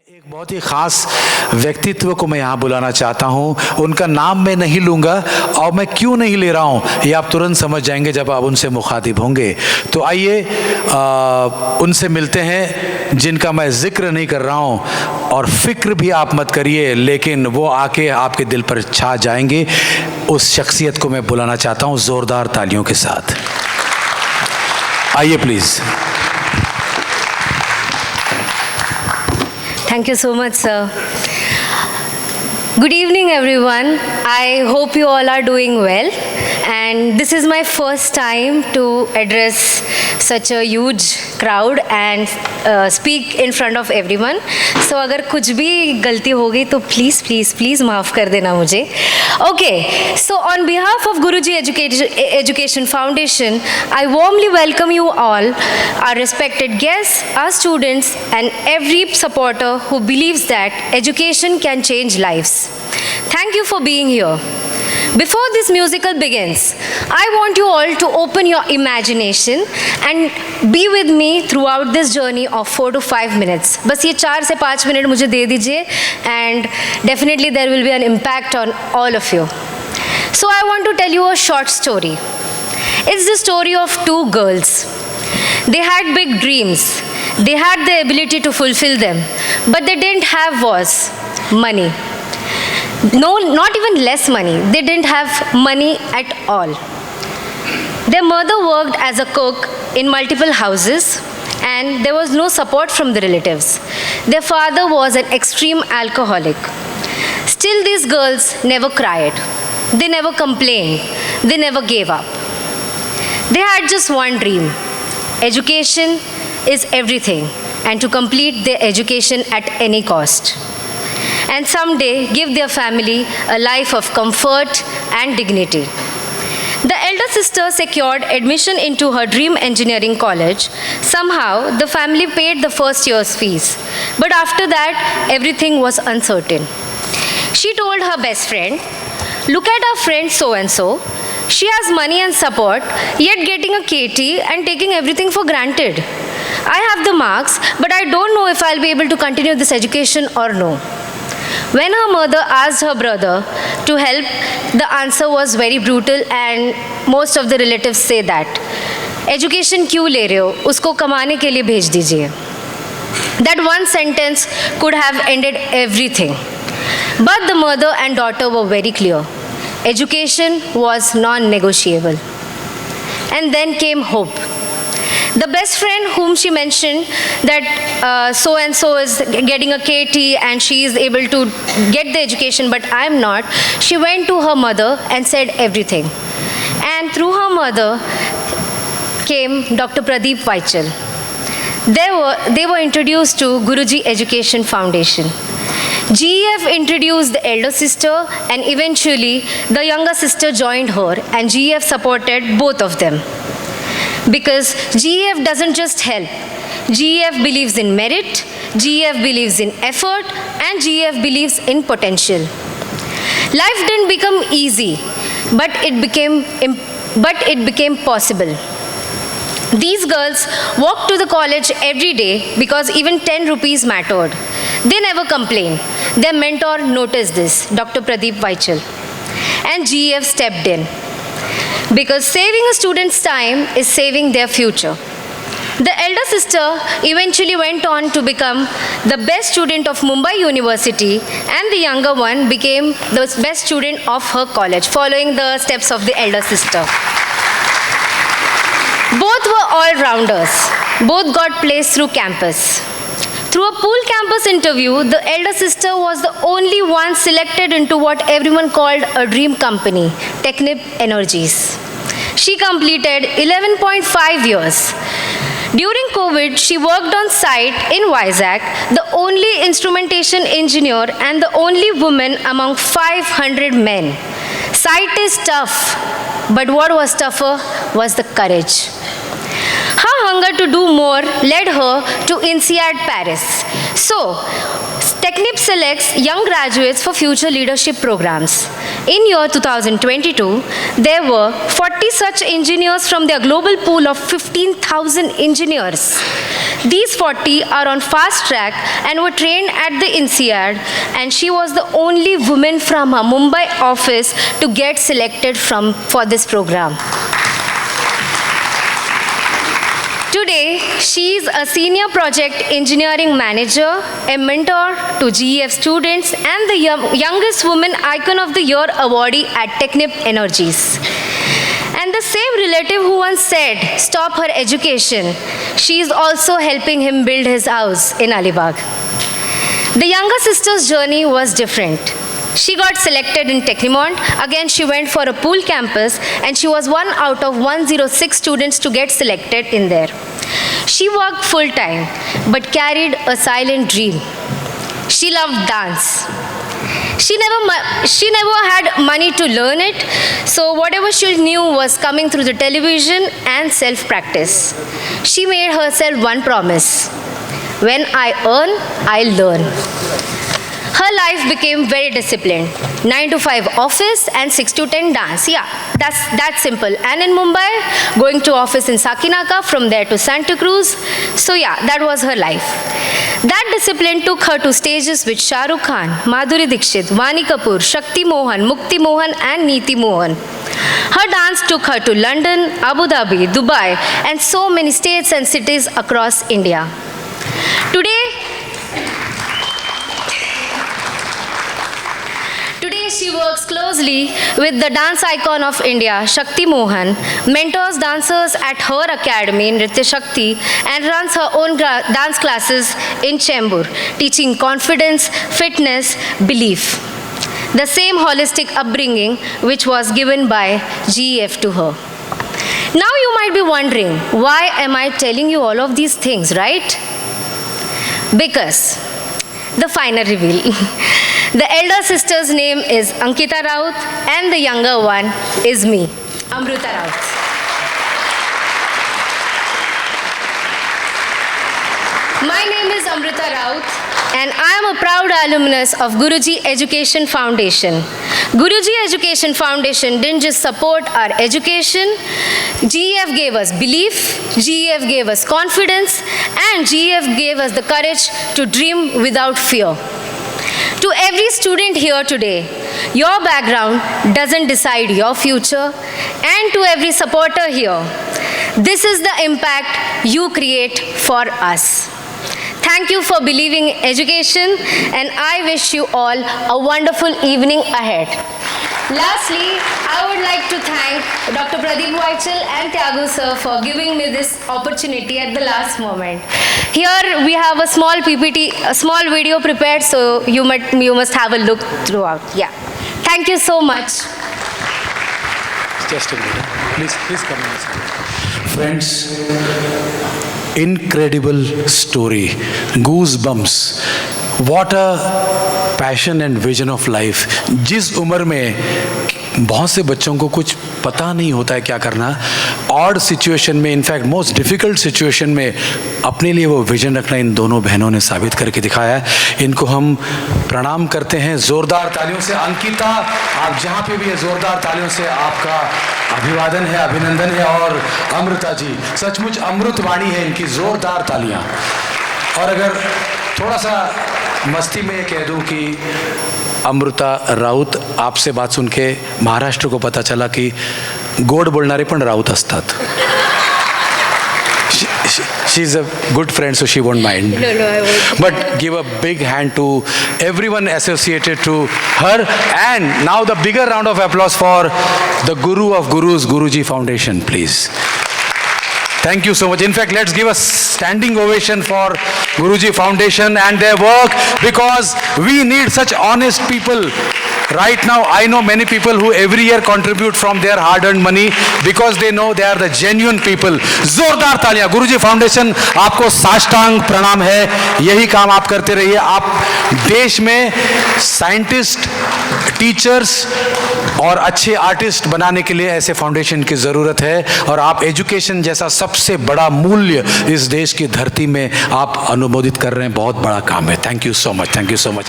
एक बहुत ही ख़ास व्यक्तित्व को मैं यहाँ बुलाना चाहता हूँ। उनका नाम मैं नहीं लूँगा और मैं क्यों नहीं ले रहा हूँ ये आप तुरंत समझ जाएंगे जब आप उनसे मुखातिब होंगे। तो आइए उनसे मिलते हैं जिनका मैं जिक्र नहीं कर रहा हूँ और फिक्र भी आप मत करिए, लेकिन वो आके आपके दिल पर छा जाएंगे। उस शख्सियत को मैं बुलाना चाहता हूँ ज़ोरदार तालियों के साथ। आइए please. Thank you so much, sir. Good evening, everyone. I hope you all are doing well. And this is my first time to address such a huge crowd and speak in front of everyone. So अगर कुछ भी गलती हो गई तो please, please, please माफ़ कर देना मुझे. Okay, so on behalf of Guruji Education Foundation, I warmly welcome you all, our respected guests, our students, and every supporter who believes that education can change lives. Thank you for being here. Before this musical begins, I want you all to open your imagination and be with me throughout this journey of 4 to 5 minutes. बस ये 4 से 5 minute मुझे दे दीजिए, and definitely there will be an impact on all of you. So I want to tell you a short story. It's the story of 2 girls. They had big dreams. They had the ability to fulfill them, but they didn't have was money. No, not even less money. They didn't have money at all. Their mother worked as a cook in multiple houses, and there was no support from the relatives. Their father was an extreme alcoholic. Still, these girls never cried. They never complained. They never gave up. They had just one dream. Education is everything, and to complete their education at any cost. And someday give their family a life of comfort and dignity. The elder sister secured admission into her dream engineering college. Somehow, the family paid the first year's fees. But after that, everything was uncertain. She told her best friend, "Look at our friend so-and-so. She has money and support, yet getting a KT and taking everything for granted. I have the marks, but I don't know if I'll be able to continue this education or no." When her mother asked her brother to help, the answer was very brutal, and most of the relatives say that, "Education क्यों ले रहे हो? उसको कमाने के लिए भेज दीजिए." That one sentence could have ended everything. But the mother and daughter were very clear. Education was non-negotiable. And then came hope. The best friend whom she mentioned that so-and-so is getting a KT and she is able to get the education, but I'm not, she went to her mother and said everything. And through her mother came Dr. Pradeep Vaichal. They were introduced to Guruji Education Foundation. GEF introduced the elder sister, and eventually the younger sister joined her, and GEF supported both of them. Because GEF doesn't just help. GEF believes in merit, GEF believes in effort, and GEF believes in potential. Life didn't become easy, but it became possible. These girls walked to the college every day because even 10 rupees mattered. They never complained. Their mentor noticed this, Dr. Pradeep Vaichal. And GEF stepped in. Because saving a student's time is saving their future. The elder sister eventually went on to become the best student of Mumbai University, and the younger one became the best student of her college, following the steps of the elder sister. Both were all-rounders. Both got placed through campus. Through a pool campus interview, the elder sister was the only one selected into what everyone called a dream company, Technip Energies. She completed 11.5 years. During COVID, she worked on site in Vizag, the only instrumentation engineer and the only woman among 500 men. Site is tough, but what was tougher was the courage. Her hunger to do more led her to INSEAD Paris. So, Technip selects young graduates for future leadership programs. In year 2022, there were 40 such engineers from their global pool of 15,000 engineers. These 40 are on fast track and were trained at the INSEAD, and she was the only woman from her Mumbai office to get selected for this program. Today, she is a senior project engineering manager, a mentor to GEF students, and the youngest woman icon of the year awardee at Technip Energies. And the same relative who once said, stop her education, she is also helping him build his house in Alibag. The younger sister's journey was different. She got selected in Technimont. Again, she went for a pool campus, and she was one out of 106 students to get selected in there. She worked full-time, but carried a silent dream. She loved dance. She never had money to learn it, so whatever she knew was coming through the television and self-practice. She made herself one promise: when I earn, I learn. Her life became very disciplined. 9 to 5 office and 6 to 10 dance. Yeah, that's simple. And in Mumbai, going to office in Sakinaka, from there to Santa Cruz. So yeah, that was her life. That discipline took her to stages with Shah Rukh Khan, Madhuri Dixit, Vani Kapoor, Shakti Mohan, Mukti Mohan and Neeti Mohan. Her dance took her to London, Abu Dhabi, Dubai and so many states and cities across India. Today she works closely with the dance icon of India, Shakti Mohan, mentors dancers at her academy in Nritya Shakti, and runs her own dance classes in Chembur, teaching confidence, fitness, belief. The same holistic upbringing which was given by GEF to her. Now you might be wondering, why am I telling you all of these things, right? Because the final reveal. The elder sister's name is Ankita Raut and the younger one is me, Amruta Raut. My name is Amruta Raut and I am a proud alumnus of Guruji Education Foundation. Guruji Education Foundation didn't just support our education, GEF gave us belief, GEF gave us confidence, and GEF gave us the courage to dream without fear. To every student here today, your background doesn't decide your future, and to every supporter here, this is the impact you create for us. Thank you for believing in education, and I wish you all a wonderful evening ahead. Lastly, I would like to thank Dr. Pradeep Vaichal and Tyagu sir for giving me this opportunity at the last moment. Here we have a small PPT, a small video prepared, so you must have a look throughout. Yeah. Thank you so much. Just a minute. Please come inside. Friends, incredible story, goosebumps. What a passion and vision of life. जिस उम्र में बहुत से बच्चों को कुछ पता नहीं होता है क्या करना, ऑड सिचुएशन में, इनफैक्ट मोस्ट डिफ़िकल्ट सिचुएशन में अपने लिए वो विजन रखना इन दोनों बहनों ने साबित करके दिखाया है। इनको हम प्रणाम करते हैं ज़ोरदार तालियों से। अंकिता, आप जहाँ पे भी है, ज़ोरदार तालियों से आपका अभिवादन है, अभिनंदन है। और अमृता जी, सचमुच अमृत वाणी है इनकी, ज़ोरदार तालियाँ। और अगर थोड़ा सा मस्ती में कह दूं कि अमृता राऊत, आपसे बात सुन के महाराष्ट्र को पता चला कि गोड बोलणारे पण राऊत असतात. She is a good friend, so she won't mind. No, I won't. But give a big hand to everyone associated to her. And now the bigger round of applause for the Guru of Gurus, Guruji Foundation, please. Thank you so much. In fact, let's give a standing ovation for Guruji Foundation and their work, because we need such honest people. Right now, I know many people who every year contribute from their hard-earned money because they know they are the genuine people. जोरदार तालियां. गुरुजी foundation, आपको साष्टांग प्रणाम है. यही काम आप करते रहिए. आप देश में साइंटिस्ट, टीचर्स और अच्छे आर्टिस्ट बनाने के लिए ऐसे फाउंडेशन की ज़रूरत है. और आप एजुकेशन जैसा सबसे बड़ा मूल्य इस देश की धरती में आप अनुमोदित कर रहे हैं. बहुत बड़ा काम है. Thank you so much. Thank you so much.